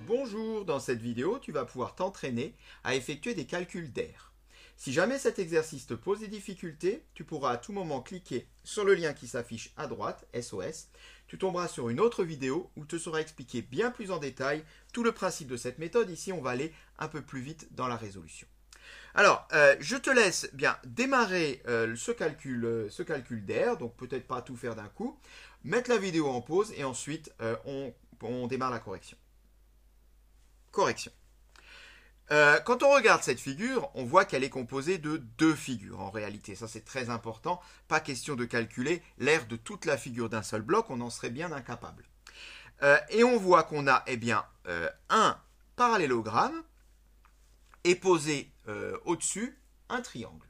Bonjour, dans cette vidéo, tu vas pouvoir t'entraîner à effectuer des calculs d'air. Si jamais cet exercice te pose des difficultés, tu pourras à tout moment cliquer sur le lien qui s'affiche à droite, SOS. Tu tomberas sur une autre vidéo où te sera expliqué bien plus en détail tout le principe de cette méthode. Ici, on va aller un peu plus vite dans la résolution. Alors, je te laisse bien démarrer ce calcul d'air, donc peut-être pas tout faire d'un coup, mettre la vidéo en pause et ensuite on démarre la correction. Correction. Quand on regarde cette figure, on voit qu'elle est composée de deux figures en réalité. Ça, c'est très important. Pas question de calculer l'aire de toute la figure d'un seul bloc, on en serait bien incapable. Et on voit qu'on a un parallélogramme et posé au-dessus un triangle.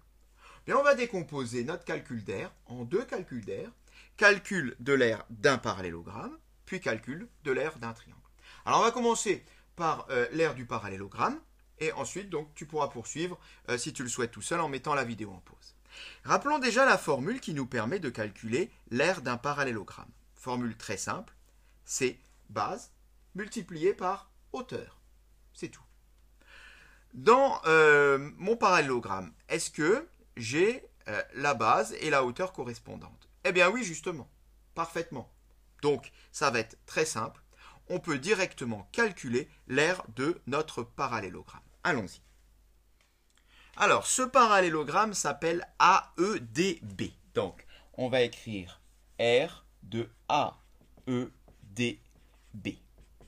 Bien, on va décomposer notre calcul d'aire en deux calculs d'aire. Calcul de l'aire d'un parallélogramme, puis calcul de l'aire d'un triangle. Alors, on va commencer par l'aire du parallélogramme. Et ensuite, donc, tu pourras poursuivre, si tu le souhaites tout seul, en mettant la vidéo en pause. Rappelons déjà la formule qui nous permet de calculer l'aire d'un parallélogramme. Formule très simple, c'est base multipliée par hauteur. C'est tout. Dans mon parallélogramme, est-ce que j'ai la base et la hauteur correspondantes? Eh bien oui, justement, parfaitement. Donc, ça va être très simple. On peut directement calculer l'aire de notre parallélogramme. Allons-y. Alors, ce parallélogramme s'appelle AEDB. Donc, on va écrire R de AEDB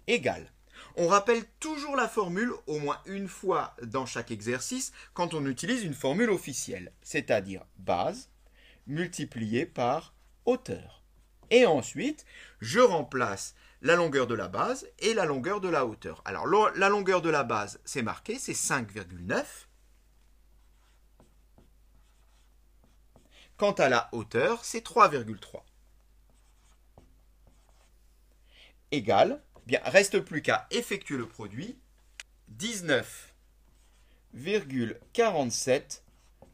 égale. On rappelle toujours la formule au moins une fois dans chaque exercice quand on utilise une formule officielle, c'est-à-dire base multipliée par hauteur. Et ensuite, je remplace la longueur de la base et la longueur de la hauteur. Alors, la longueur de la base, c'est marqué, c'est 5,9. Quant à la hauteur, c'est 3,3. Égal, bien, reste plus qu'à effectuer le produit, 19,47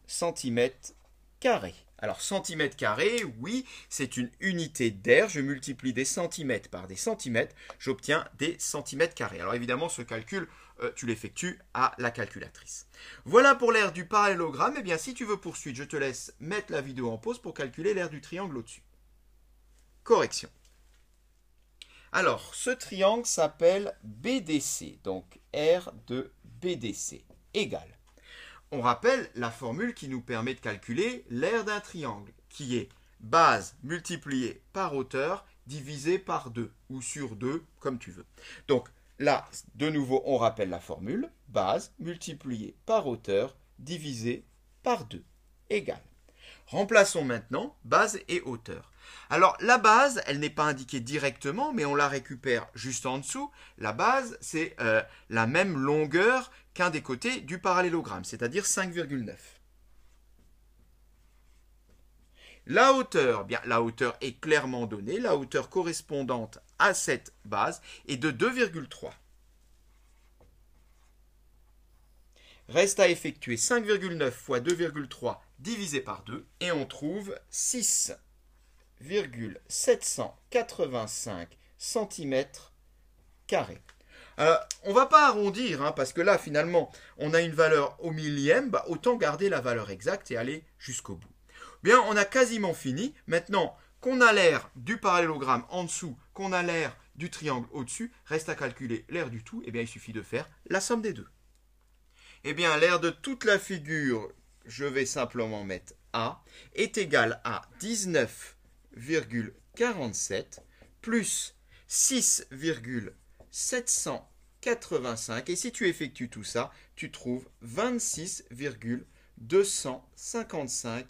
cm². Alors, centimètres carrés, oui, c'est une unité d'air. Je multiplie des centimètres par des centimètres, j'obtiens des centimètres carrés. Alors, évidemment, ce calcul, tu l'effectues à la calculatrice. Voilà pour l'aire du parallélogramme. Eh bien, si tu veux poursuivre, je te laisse mettre la vidéo en pause pour calculer l'aire du triangle au-dessus. Correction. Alors, ce triangle s'appelle BDC, donc R de BDC égale. On rappelle la formule qui nous permet de calculer l'aire d'un triangle, qui est base multipliée par hauteur divisé par 2, ou sur 2, comme tu veux. Donc là, de nouveau, on rappelle la formule, base multipliée par hauteur divisé par 2, égale. Remplaçons maintenant base et hauteur. Alors, la base, elle n'est pas indiquée directement, mais on la récupère juste en dessous. La base, c'est la même longueur qu'un des côtés du parallélogramme, c'est-à-dire 5,9. La hauteur, bien, la hauteur est clairement donnée. La hauteur correspondante à cette base est de 2,3. Reste à effectuer 5,9 fois 2,3 divisé par 2 et on trouve 6,785 cm². On ne va pas arrondir, hein, parce que là, finalement, on a une valeur au millième, bah, autant garder la valeur exacte et aller jusqu'au bout. Bien, on a quasiment fini. Maintenant qu'on a l'aire du parallélogramme en dessous, qu'on a l'aire du triangle au-dessus, reste à calculer l'aire du tout. Eh bien, il suffit de faire la somme des deux. Eh bien, l'aire de toute la figure, je vais simplement mettre A, est égal à 19,47 plus 6,785. Et si tu effectues tout ça, tu trouves 26,255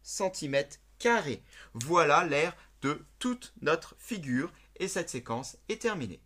cm². Voilà l'aire de toute notre figure et cette séquence est terminée.